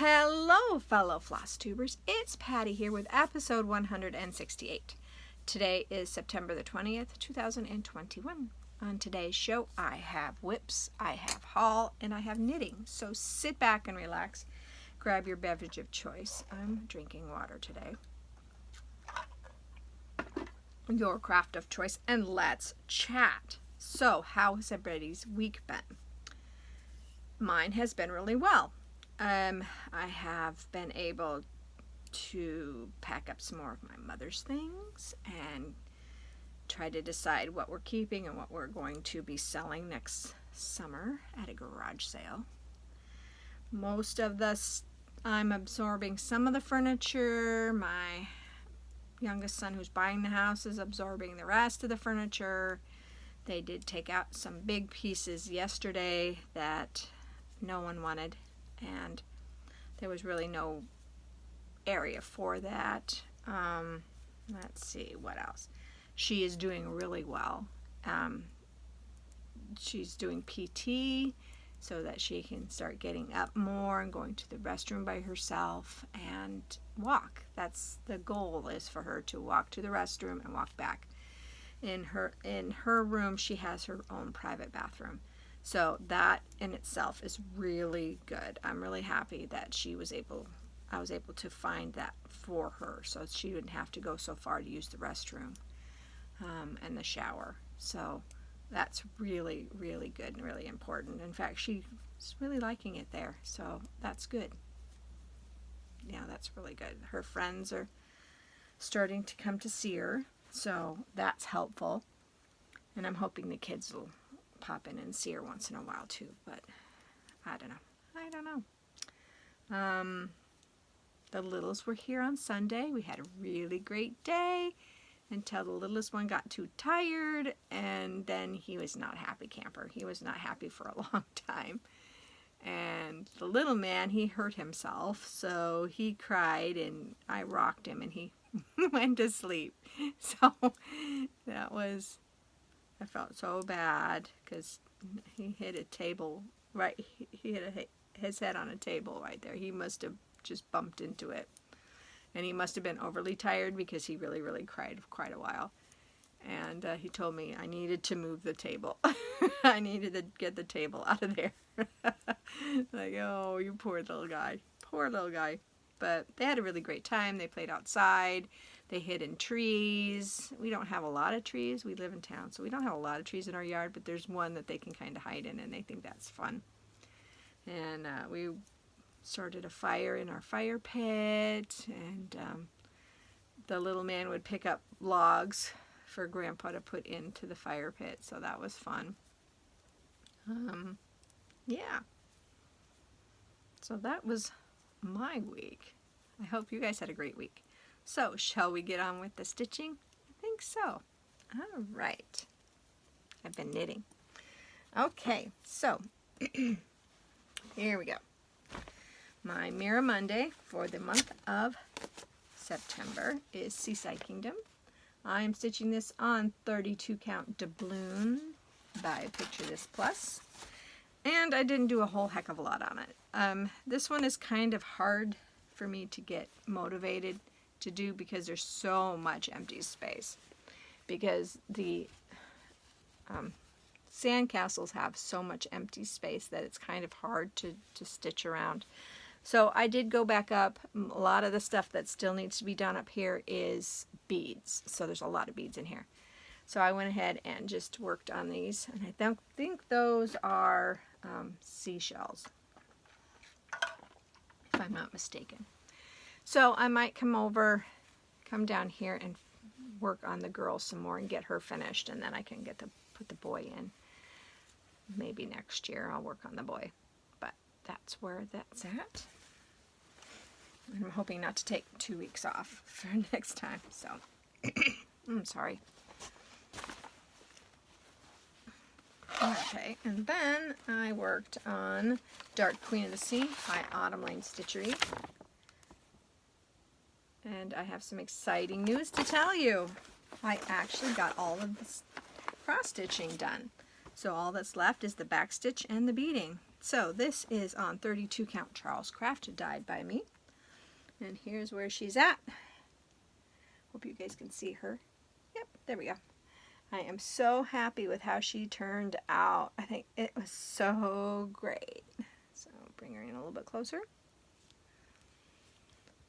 Hello, fellow Flosstubers. It's Patty here with episode 168. Today is September the 20th, 2021. On today's show, I have whips, I have haul, and I have knitting. So sit back and relax. Grab your beverage of choice. I'm drinking water today. Your craft of choice, and let's chat. So, how has everybody's week been? Mine has been really well. I have been able to pack up some more of my mother's things and try to decide what we're keeping and what we're going to be selling next summer at a garage sale. Most of this, I'm absorbing some of the furniture. My youngest son, who's buying the house, is absorbing the rest of the furniture. They did take out some big pieces yesterday that no one wanted, and there was really no area for that. Let's see, what else? She is doing really well. She's doing PT so that she can start getting up more and going to the restroom by herself and walk. That's the goal, is for her to walk to the restroom and walk back. In her room, she has her own private bathroom. So that in itself is really good. I'm really happy that I was able to find that for her, so she wouldn't have to go so far to use the restroom and the shower. So that's really, really good and really important. In fact, she's really liking it there, so that's good. Yeah, that's really good. Her friends are starting to come to see her, so that's helpful. And I'm hoping the kids will pop in and see her once in a while too, but I don't know. The littles were here on Sunday. We had a really great day until the littlest one got too tired, and then he was not a happy camper. He was not happy for a long time. And the little man, he hurt himself, so he cried, and I rocked him, and he went to sleep. So that was, I felt so bad because he hit a table, right, he hit his head on a table right there. He must have just bumped into it. And he must have been overly tired because he really, really cried for quite a while. And he told me I needed to move the table. I needed to get the table out of there. Like, oh, you poor little guy. Poor little guy. But they had a really great time. They played outside. They hid in trees. We don't have a lot of trees. We live in town, so we don't have a lot of trees in our yard, but there's one that they can kind of hide in, and they think that's fun. And we started a fire in our fire pit, and the little man would pick up logs for Grandpa to put into the fire pit, so that was fun. Yeah. So that was my week. I hope you guys had a great week. So, shall we get on with the stitching? I think so. All right. I've been knitting. Okay, so here we go. My Mirror Monday for the month of September is Seaside Kingdom. I'm stitching this on 32 count doubloon by Picture This Plus. And I didn't do a whole heck of a lot on it. This one is kind of hard for me to get motivated to do because there's so much empty space. Because the sandcastles have so much empty space that it's kind of hard to stitch around. So I did go back up. A lot of the stuff that still needs to be done up here is beads. So there's a lot of beads in here. So I went ahead and just worked on these. And I think those are seashells, if I'm not mistaken. So I might come down here and work on the girl some more and get her finished, and then I can get to put the boy in. Maybe next year I'll work on the boy, but that's where that's at. I'm hoping not to take 2 weeks off for next time, so I'm sorry. Okay, and then I worked on Dark Queen of the Sea by Autumn Lane Stitchery. And I have some exciting news to tell you. I actually got all of this cross stitching done. So all that's left is the back stitch and the beading. so this is on 32 count Charles Craft, dyed by me. And here's where she's at. Hope you guys can see her. Yep, there we go. I am so happy with how she turned out. I think it was so great. So bring her in a little bit closer.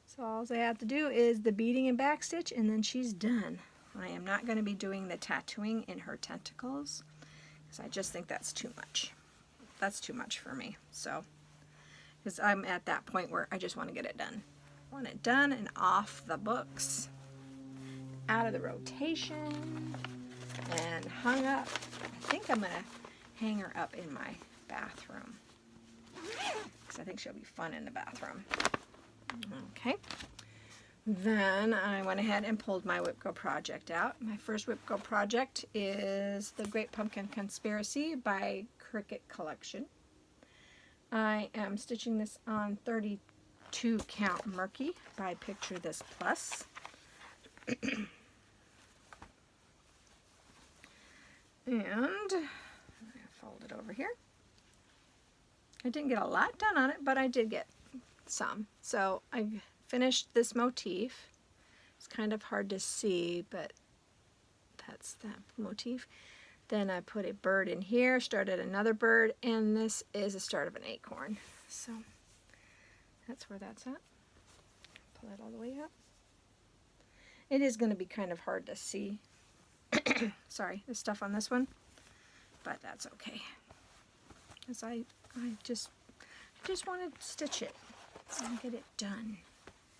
So all I have to do is the beading and back stitch, and then she's done. I am not going to be doing the tattooing in her tentacles because I just think that's too much. That's too much for me. So, because I'm at that point where I just want to get it done. I want it done and off the books, out of the rotation, and hung up. I think I'm going to hang her up in my bathroom because I think she'll be fun in the bathroom. Okay. Then I went ahead and pulled my Whip Go project out. My first Whip Go project is the Great Pumpkin Conspiracy by Cricket Collection. I am stitching this on 32 count Murky by Picture This Plus. And I fold it over here. I didn't get a lot done on it, but I did get some. So I finished this motif. It's kind of hard to see, but that's that motif. Then I put a bird in here, started another bird, and this is the start of an acorn. So that's where that's at. Pull it all the way up. It is going to be kind of hard to see. Sorry, the stuff on this one, but that's okay. Because I just want to stitch it and get it done.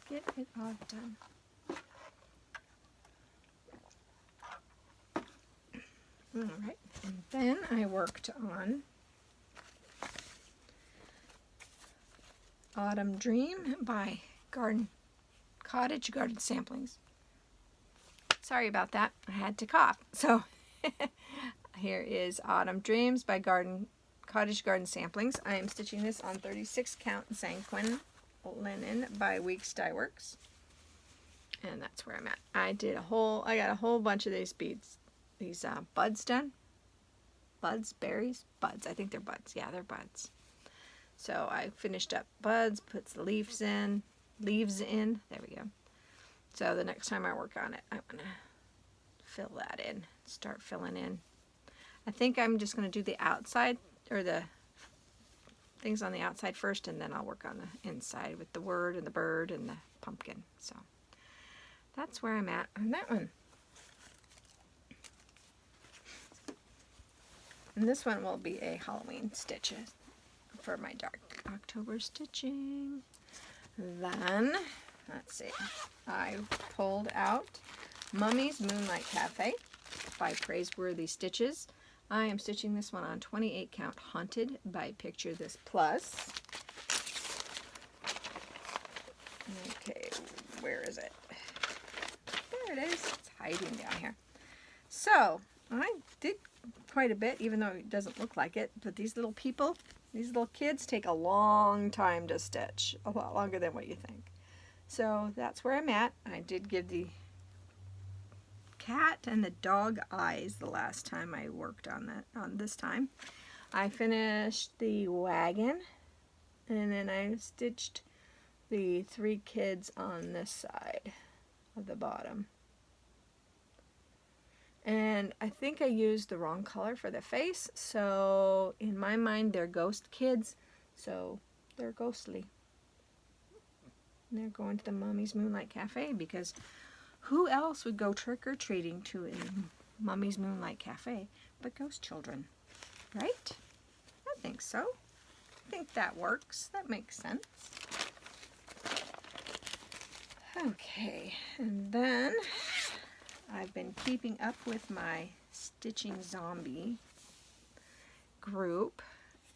Get it all done. Alright, and then I worked on Autumn Dream by Cottage Garden Samplings. Sorry about that, I had to cough. So here is Autumn Dreams by Cottage Garden Samplings. I am stitching this on 36 count Sanquin linen by Weeks Dye Works. And that's where I'm at. I got a whole bunch of these beads, these buds done. Buds, berries, buds. I think they're buds. Yeah, they're buds. So I finished up buds, puts the leaves in. There we go. So the next time I work on it, I'm gonna fill that in. Start filling in. I think I'm just gonna do the outside or the things on the outside first, and then I'll work on the inside with the word and the bird and the pumpkin. So that's where I'm at on that one. And this one will be a Halloween stitch for my dark October stitching. Then, let's see, I pulled out Mummy's Moonlight Cafe by Praiseworthy Stitches. I am stitching this one on 28 count Haunted by Picture This Plus. Okay, where is it? There it is. It's hiding down here. So, I did quite a bit, even though it doesn't look like it, but these little people, these little kids take a long time to stitch, a lot longer than what you think. So that's where I'm at. I did give the cat and the dog eyes the last time I worked on this time. I finished the wagon, and then I stitched the 3 kids on this side of the bottom. And I think I used the wrong color for the face, so in my mind they're ghost kids, so they're ghostly. And they're going to the Mummy's Moonlight Cafe, because who else would go trick-or-treating to a Mummy's Moonlight Cafe but ghost children, right? I think so. I think that works. That makes sense. Okay, and then I've been keeping up with my Stitching Zombie group,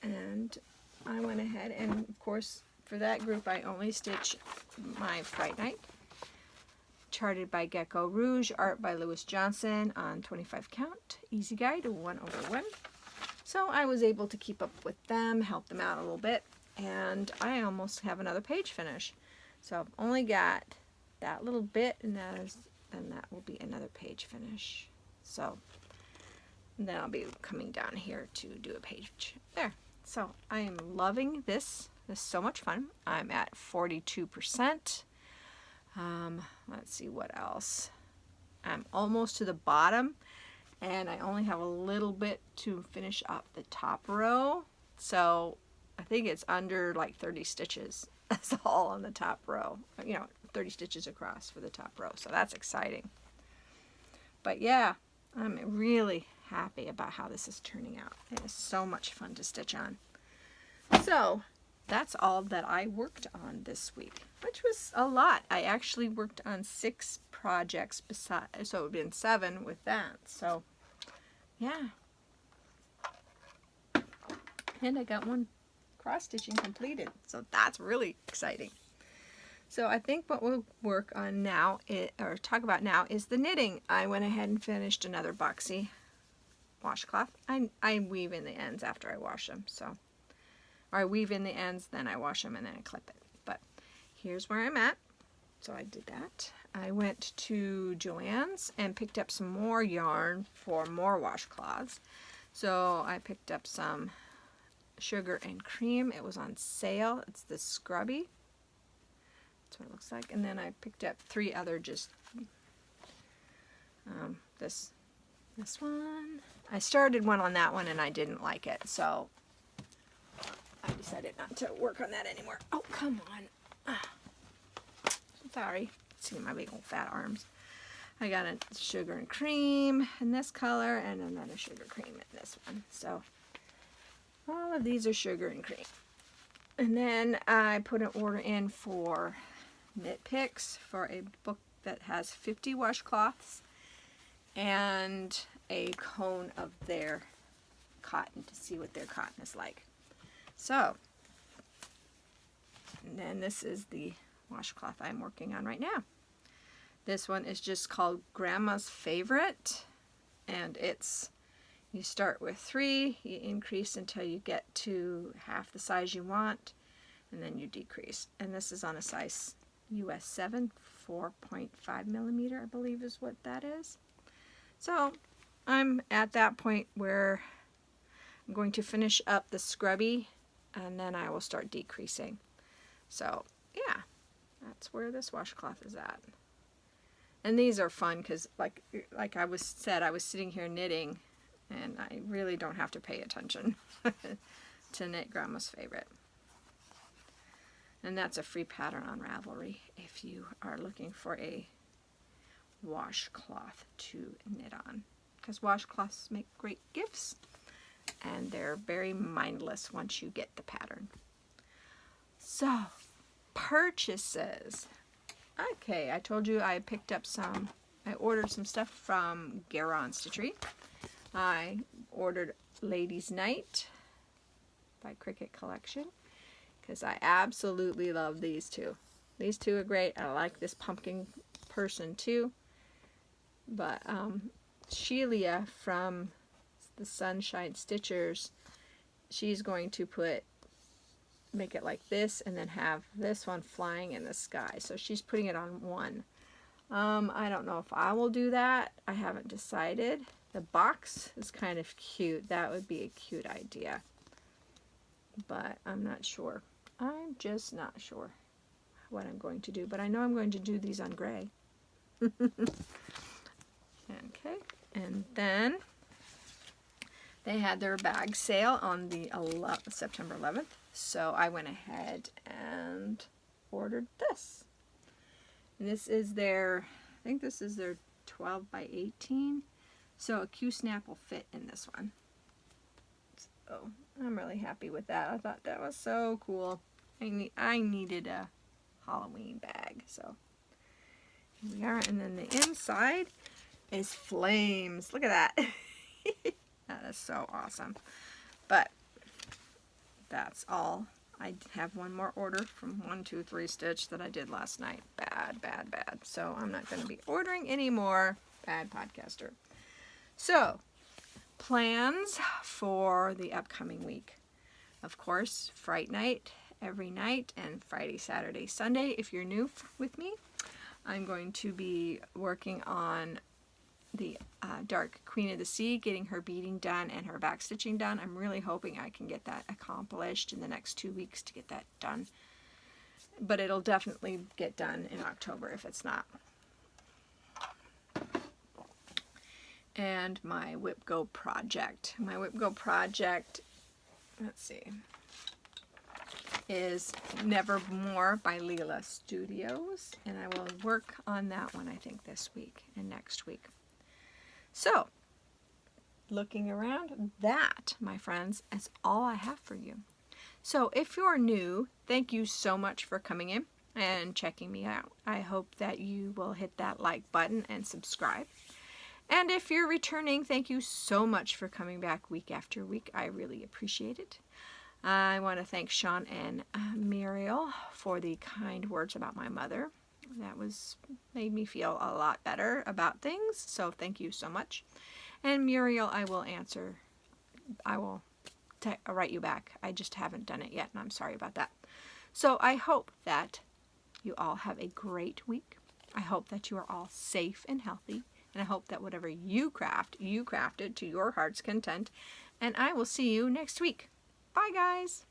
and I went ahead and, of course, for that group I only stitch my Fright Night, charted by Gecko Rouge, art by Lewis Johnson on 25 count, easy guide 1/1. So I was able to keep up with them, help them out a little bit, and I almost have another page finish. So I've only got that little bit, and then that will be another page finish. So then I'll be coming down here to do a page there. So I am loving this. This is so much fun. I'm at 42%. Let's see what else. I'm almost to the bottom, and I only have a little bit to finish up the top row. So I think it's under like 30 stitches. That's all on the top row. 30 stitches across for the top row. So that's exciting. But yeah, I'm really happy about how this is turning out. It is so much fun to stitch on. So that's all that I worked on this week, which was a lot. I actually worked on 6 projects besides, so it would have been 7 with that. So yeah. And I got one cross stitching completed. So that's really exciting. So I think what we'll work on now, or talk about now, is the knitting. I went ahead and finished another boxy washcloth. I weave in the ends after I wash them. So, or I weave in the ends, then I wash them, and then I clip it. But here's where I'm at. So I did that. I went to Joann's and picked up some more yarn for more washcloths. So I picked up some Sugar and Cream. It was on sale. It's the scrubby. That's what it looks like. And then I picked up 3 other just this one. I started one on that one and I didn't like it, so I decided not to work on that anymore. Oh, come on. Sorry. See my big old fat arms. I got a Sugar and Cream in this color and another Sugar Cream in this one. So all of these are Sugar and Cream. And then I put an order in for Knit Picks for a book that has 50 washcloths and a cone of their cotton to see what their cotton is like. So, and then this is the washcloth I'm working on right now. This one is just called Grandma's Favorite, and it's, you start with 3, you increase until you get to half the size you want, and then you decrease. And this is on a size US 7, 4.5 millimeter, I believe is what that is. So I'm at that point where I'm going to finish up the scrubby, and then I will start decreasing. So yeah, that's where this washcloth is at. And these are fun because like I was sitting here knitting, and I really don't have to pay attention to knit Grandma's Favorite. And that's a free pattern on Ravelry if you are looking for a washcloth to knit on. Because washcloths make great gifts, and they're very mindless once you get the pattern. So, purchases. Okay, I told you I picked up some, I ordered some stuff from Garon Stitchery. I ordered Ladies' Night by Cricket Collection because I absolutely love these two. These two are great. I like this pumpkin person too. But Sheila from the Sunshine Stitchers, she's going to make it like this and then have this one flying in the sky. So she's putting it on one. I don't know if I will do that. I haven't decided. The box is kind of cute. That would be a cute idea. But I'm not sure. I'm just not sure what I'm going to do. But I know I'm going to do these on gray. Okay. And then they had their bag sale on the September 11th. So I went ahead and ordered this. And this is their, I think this is their 12 by 18. So a Q-snap will fit in this one. So I'm really happy with that. I thought that was so cool. I needed a Halloween bag. So here we are. And then the inside is flames. Look at that. That is so awesome. But that's all. I have one more order from 1-2-3 Stitch that I did last night. Bad, bad, bad. So I'm not going to be ordering anymore. Bad podcaster. So, plans for the upcoming week. Of course, Fright Night every night, and Friday, Saturday, Sunday. If you're new with me, I'm going to be working on the Dark Queen of the Sea, getting her beading done and her back stitching done. I'm really hoping I can get that accomplished in the next 2 weeks to get that done. But it'll definitely get done in October if it's not. And my Whip Go project. My Whip Go project, let's see, is Nevermore by Leela Studios. And I will work on that one, I think, this week and next week. So, looking around, that, my friends, is all I have for you. So, if you're new, thank you so much for coming in and checking me out. I hope that you will hit that like button and subscribe. And if you're returning, thank you so much for coming back week after week. I really appreciate it. I want to thank Sean and Muriel for the kind words about my mother. That made me feel a lot better about things, so thank you so much. And Muriel, I will write you back. I just haven't done it yet, and I'm sorry about that. So I hope that you all have a great week. I hope that you are all safe and healthy, and I hope that whatever you craft it to your heart's content. And I will see you next week. Bye, guys.